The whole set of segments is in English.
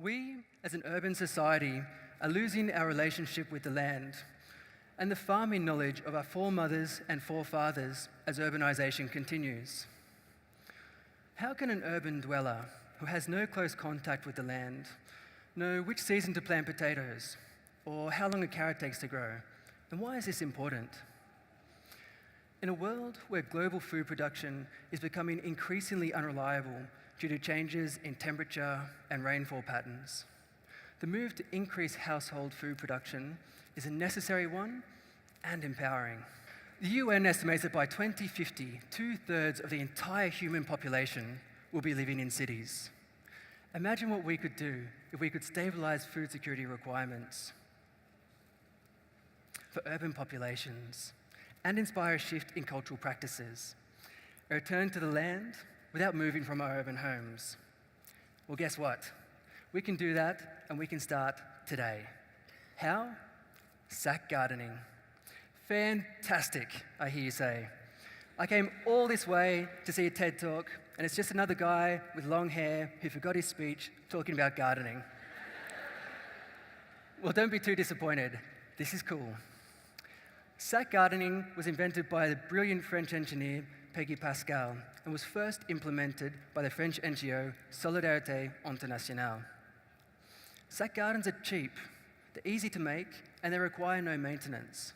We, as an urban society, are losing our relationship with the land and the farming knowledge of our foremothers and forefathers as urbanisation continues. How can an urban dweller who has no close contact with the land know which season to plant potatoes or how long a carrot takes to grow? And why is this important? In a world where global food production is becoming increasingly unreliable due to changes in temperature and rainfall patterns, the move to increase household food production is a necessary one and empowering. The UN estimates that by 2050, 2/3 of the entire human population will be living in cities. Imagine what we could do if we could stabilize food security requirements for urban populations and inspire a shift in cultural practices, a return to the land without moving from our urban homes. Well, guess what? We can do that, and we can start today. How? Sack gardening. Fantastic, I hear you say. I came all this way to see a TED Talk, and it's just another guy with long hair who forgot his speech talking about gardening. Well, don't be too disappointed. This is cool. Sack gardening was invented by the brilliant French engineer Pepe and was first implemented by the French NGO Solidarité Internationale. Sack gardens are cheap, they're easy to make, and they require no maintenance.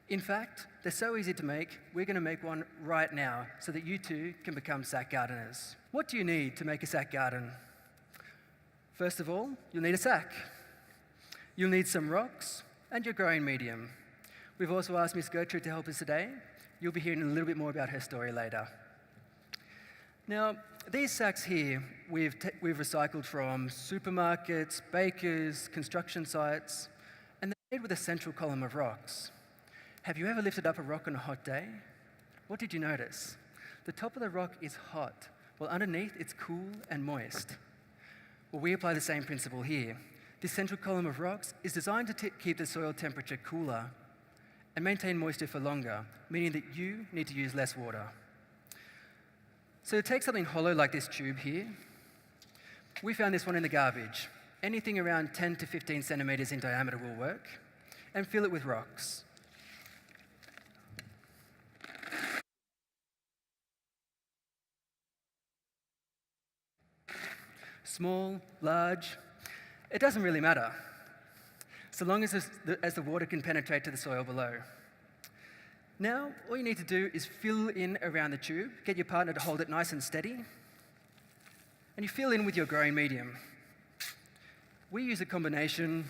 In fact, they're so easy to make, we're going to make one right now so that you too can become sack gardeners. What do you need to make a sack garden? First of all, you'll need a sack. You'll need some rocks and your growing medium. We've also asked Miss Gertrude to help us today. You'll be hearing a little bit more about her story later. Now, these sacks here, we've recycled from supermarkets, bakers, construction sites, and they're made with a central column of rocks. Have you ever lifted up a rock on a hot day? What did you notice? The top of the rock is hot, while underneath it's cool and moist. Well, we apply the same principle here. This central column of rocks is designed to keep the soil temperature cooler and maintain moisture for longer, meaning that you need to use less water. So to take something hollow like this tube here, we found this one in the garbage. Anything around 10 to 15 centimeters in diameter will work, and fill it with rocks. Small, large, it doesn't really matter, so long as the water can penetrate to the soil below. Now, all you need to do is fill in around the tube, get your partner to hold it nice and steady, and you fill in with your growing medium. We use a combination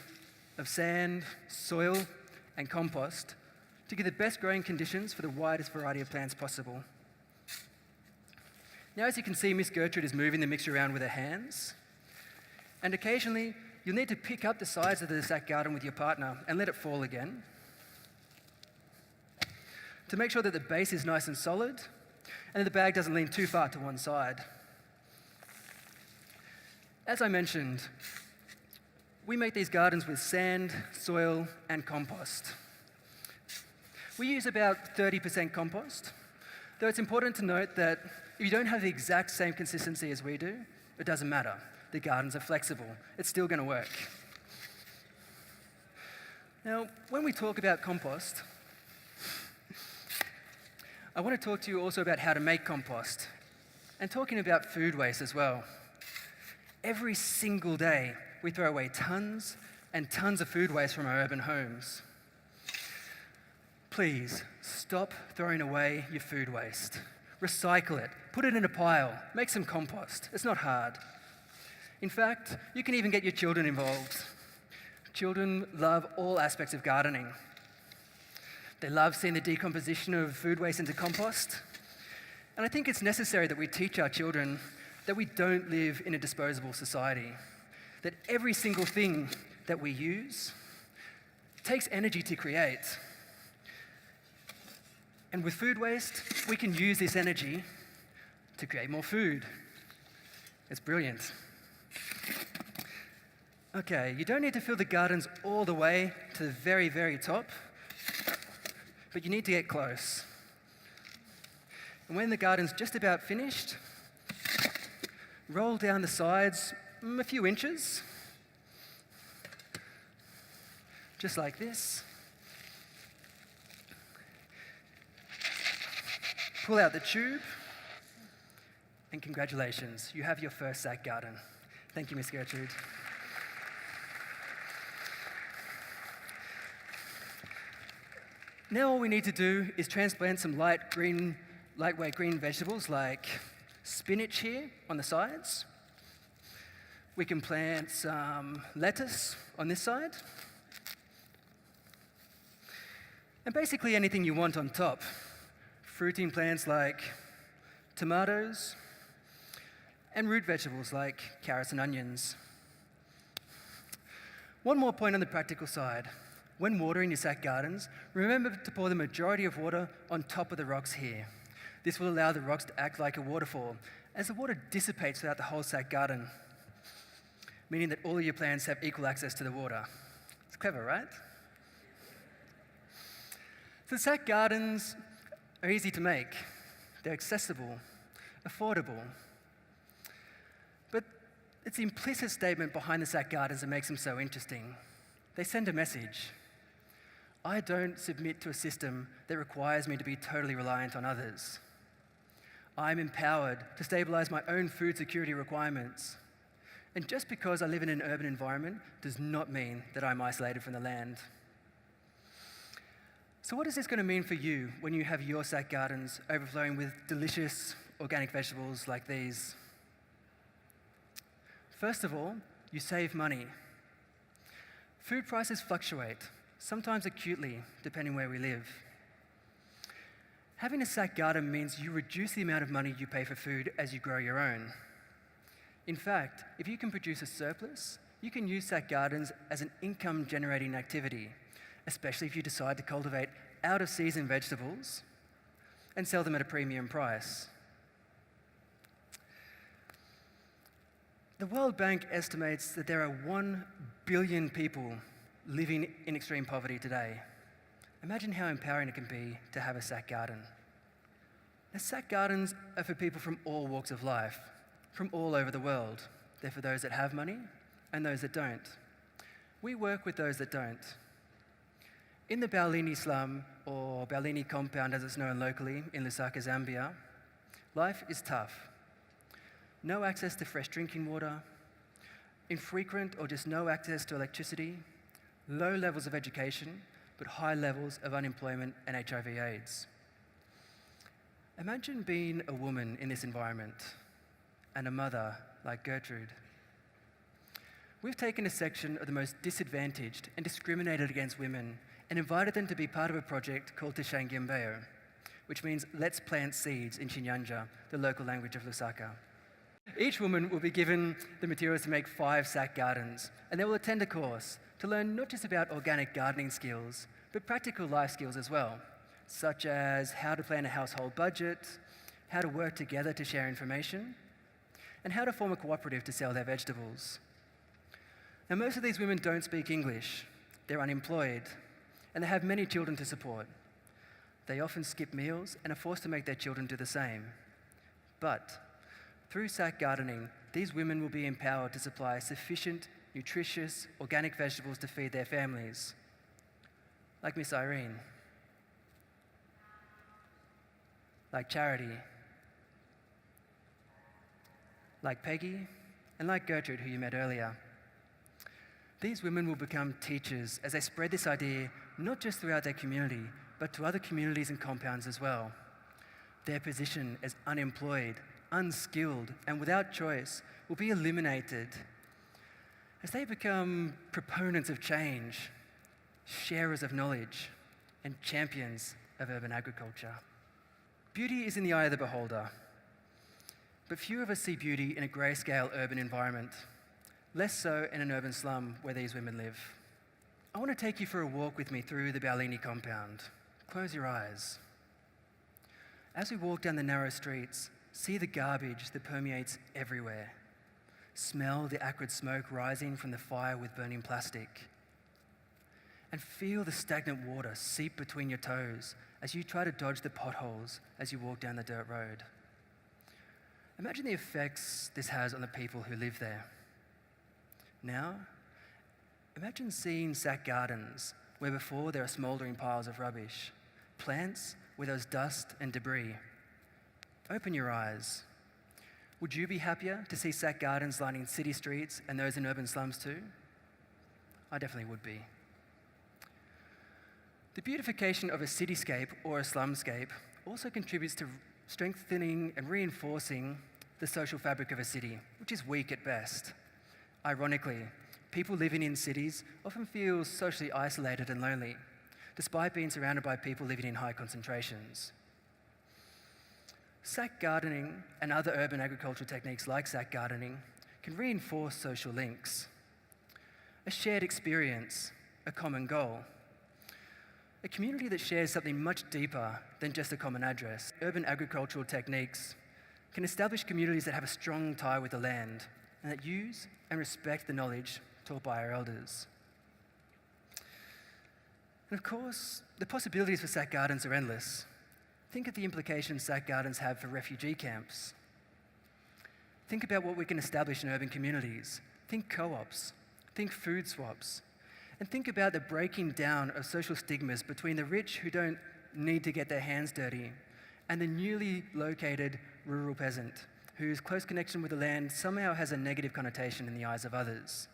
of sand, soil, and compost to get the best growing conditions for the widest variety of plants possible. Now, as you can see, Miss Gertrude is moving the mixture around with her hands, and occasionally you'll need to pick up the sides of the sack garden with your partner and let it fall again to make sure that the base is nice and solid and that the bag doesn't lean too far to one side. As I mentioned, we make these gardens with sand, soil, and compost. We use about 30% compost, though it's important to note that if you don't have the exact same consistency as we do, it doesn't matter. The gardens are flexible. It's still going to work. Now, when we talk about compost, I want to talk to you also about how to make compost and talking about food waste as well. Every single day, we throw away tons and tons of food waste from our urban homes. Please, stop throwing away your food waste. Recycle it, put it in a pile, make some compost. It's not hard. In fact, you can even get your children involved. Children love all aspects of gardening. They love seeing the decomposition of food waste into compost. And I think it's necessary that we teach our children that we don't live in a disposable society, that every single thing that we use takes energy to create. And with food waste, we can use this energy to create more food. It's brilliant. Okay, you don't need to fill the gardens all the way to the very, very top, but you need to get close. And when the garden's just about finished, roll down the sides a few inches just like this. Pull out the tube, and congratulations, you have your first sack garden. Thank you, Miss Gertrude. Now all we need to do is transplant some lightweight green vegetables like spinach here on the sides. We can plant some lettuce on this side. And basically anything you want on top. Fruiting plants like tomatoes, and root vegetables like carrots and onions. One more point on the practical side. When watering your sack gardens, remember to pour the majority of water on top of the rocks here. This will allow the rocks to act like a waterfall, as the water dissipates throughout the whole sack garden, meaning that all of your plants have equal access to the water. It's clever, right? So sack gardens are easy to make. They're accessible, affordable. But it's the implicit statement behind the sack gardens that makes them so interesting. They send a message. I don't submit to a system that requires me to be totally reliant on others. I'm empowered to stabilize my own food security requirements. And just because I live in an urban environment does not mean that I'm isolated from the land. So what is this going to mean for you when you have your sack gardens overflowing with delicious organic vegetables like these? First of all, you save money. Food prices fluctuate, sometimes acutely, depending where we live. Having a sack garden means you reduce the amount of money you pay for food as you grow your own. In fact, if you can produce a surplus, you can use sack gardens as an income-generating activity, especially if you decide to cultivate out-of-season vegetables and sell them at a premium price. The World Bank estimates that there are 1 billion people living in extreme poverty today. Imagine how empowering it can be to have a sack garden. Now, sack gardens are for people from all walks of life, from all over the world. They're for those that have money and those that don't. We work with those that don't. In the Bauleni slum, or Bauleni compound as it's known locally in Lusaka, Zambia, life is tough. No access to fresh drinking water, infrequent or just no access to electricity, low levels of education, but high levels of unemployment and HIV/AIDS. Imagine being a woman in this environment and a mother like Gertrude. We've taken a section of the most disadvantaged and discriminated against women and invited them to be part of a project called Tishange Mbewu, which means let's plant seeds in Chinyanja, the local language of Lusaka. Each woman will be given the materials to make 5 sack gardens, and they will attend a course to learn not just about organic gardening skills, but practical life skills as well, such as how to plan a household budget, how to work together to share information, and how to form a cooperative to sell their vegetables. Now, most of these women don't speak English, they're unemployed, and they have many children to support. They often skip meals and are forced to make their children do the same. But through sack gardening, these women will be empowered to supply sufficient, nutritious, organic vegetables to feed their families. Like Miss Irene. Like Charity. Like Peggy, and like Gertrude, who you met earlier. These women will become teachers as they spread this idea not just throughout their community, but to other communities and compounds as well. Their position as unemployed, unskilled, and without choice will be eliminated as they become proponents of change, sharers of knowledge, and champions of urban agriculture. Beauty is in the eye of the beholder, but few of us see beauty in a grayscale urban environment, less so in an urban slum where these women live. I want to take you for a walk with me through the Bauleni compound. Close your eyes. As we walk down the narrow streets, see the garbage that permeates everywhere. Smell the acrid smoke rising from the fire with burning plastic. And feel the stagnant water seep between your toes as you try to dodge the potholes as you walk down the dirt road. Imagine the effects this has on the people who live there. Now, Imagine seeing sack gardens where before there are smouldering piles of rubbish, plants where there was dust and debris. Open your eyes. Would you be happier to see sack gardens lining city streets and those in urban slums too? I definitely would be. The beautification of a cityscape or a slumscape also contributes to strengthening and reinforcing the social fabric of a city, which is weak at best. Ironically, people living in cities often feel socially isolated and lonely, despite being surrounded by people living in high concentrations. Sack gardening and other urban agricultural techniques like sack gardening can reinforce social links. A shared experience, a common goal. A community that shares something much deeper than just a common address. Urban agricultural techniques can establish communities that have a strong tie with the land and that use and respect the knowledge taught by our elders. And of course, the possibilities for sack gardens are endless. Think of the implications sack gardens have for refugee camps. Think about what we can establish in urban communities. Think co-ops. Think food swaps. And think about the breaking down of social stigmas between the rich who don't need to get their hands dirty and the newly located rural peasant whose close connection with the land somehow has a negative connotation in the eyes of others.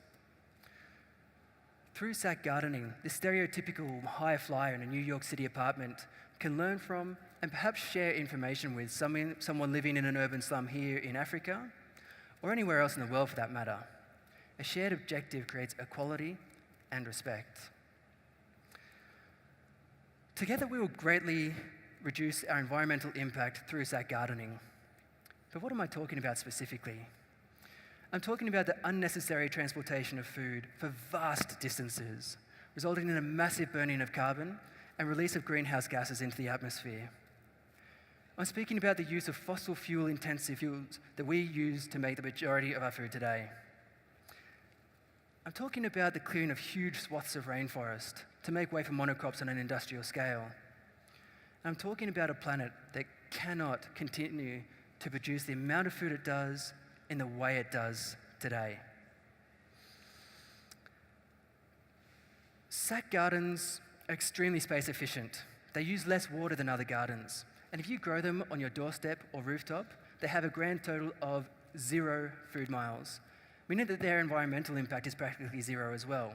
Through sack gardening, the stereotypical high flyer in a New York City apartment can learn from and perhaps share information with someone living in an urban slum here in Africa, or anywhere else in the world for that matter. A shared objective creates equality and respect. Together we will greatly reduce our environmental impact through sack gardening. But what am I talking about specifically? I'm talking about the unnecessary transportation of food for vast distances, resulting in a massive burning of carbon and release of greenhouse gases into the atmosphere. I'm speaking about the use of fossil fuel-intensive fuels that we use to make the majority of our food today. I'm talking about the clearing of huge swaths of rainforest to make way for monocrops on an industrial scale. And I'm talking about a planet that cannot continue to produce the amount of food it does in the way it does today. Sack gardens are extremely space efficient. They use less water than other gardens. And if you grow them on your doorstep or rooftop, they have a grand total of 0 food miles, meaning that their environmental impact is practically 0 as well.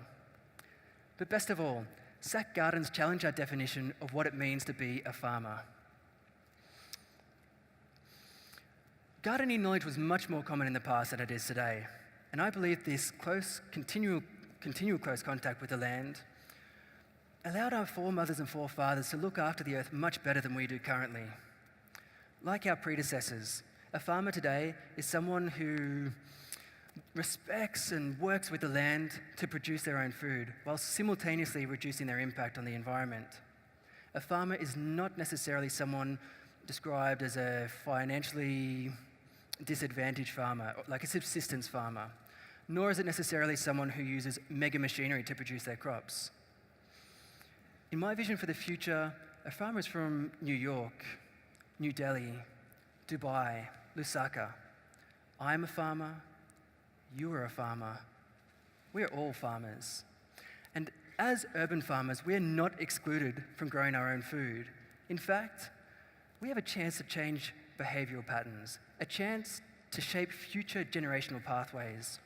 But best of all, sack gardens challenge our definition of what it means to be a farmer. Gardening knowledge was much more common in the past than it is today, and I believe this continual close contact with the land allowed our foremothers and forefathers to look after the earth much better than we do currently. Like our predecessors, a farmer today is someone who respects and works with the land to produce their own food, while simultaneously reducing their impact on the environment. A farmer is not necessarily someone described as a financially disadvantaged farmer, like a subsistence farmer, nor is it necessarily someone who uses mega machinery to produce their crops. In my vision for the future, a farmer is from New York, New Delhi, Dubai, Lusaka. I'm a farmer, you are a farmer, we are all farmers. And as urban farmers, we are not excluded from growing our own food. In fact, we have a chance to change behavioral patterns, a chance to shape future generational pathways.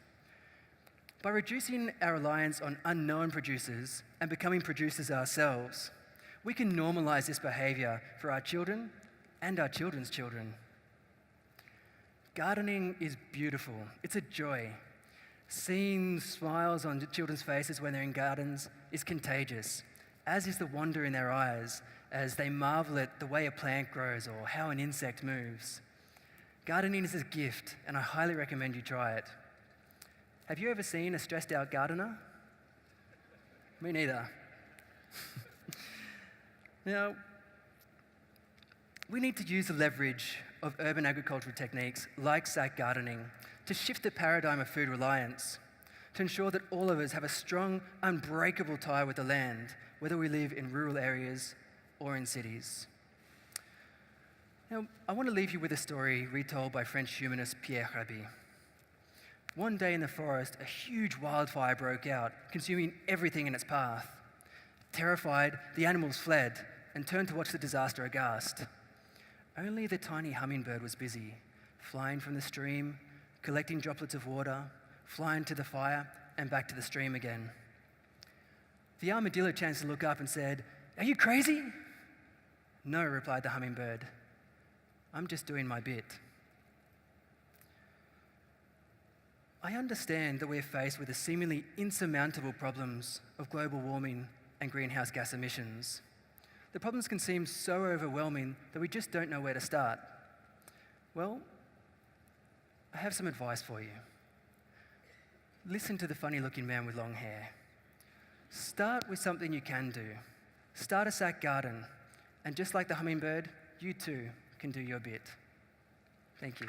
By reducing our reliance on unknown producers and becoming producers ourselves, we can normalize this behavior for our children and our children's children. Gardening is beautiful. It's a joy. Seeing smiles on children's faces when they're in gardens is contagious, as is the wonder in their eyes as they marvel at the way a plant grows or how an insect moves. Gardening is a gift, and I highly recommend you try it. Have you ever seen a stressed out gardener? Me neither. Now, we need to use the leverage of urban agricultural techniques like sack gardening to shift the paradigm of food reliance, to ensure that all of us have a strong, unbreakable tie with the land, whether we live in rural areas or in cities. Now, I want to leave you with a story retold by French humanist Pierre Rabhi. One day in the forest, a huge wildfire broke out, consuming everything in its path. Terrified, the animals fled and turned to watch the disaster aghast. Only the tiny hummingbird was busy, flying from the stream, collecting droplets of water, flying to the fire, and back to the stream again. The armadillo chanced to look up and said, "Are you crazy?" "No," replied the hummingbird. "I'm just doing my bit." I understand that we're faced with the seemingly insurmountable problems of global warming and greenhouse gas emissions. The problems can seem so overwhelming that we just don't know where to start. Well, I have some advice for you. Listen to the funny-looking man with long hair. Start with something you can do. Start a sack garden, and just like the hummingbird, you too can do your bit. Thank you.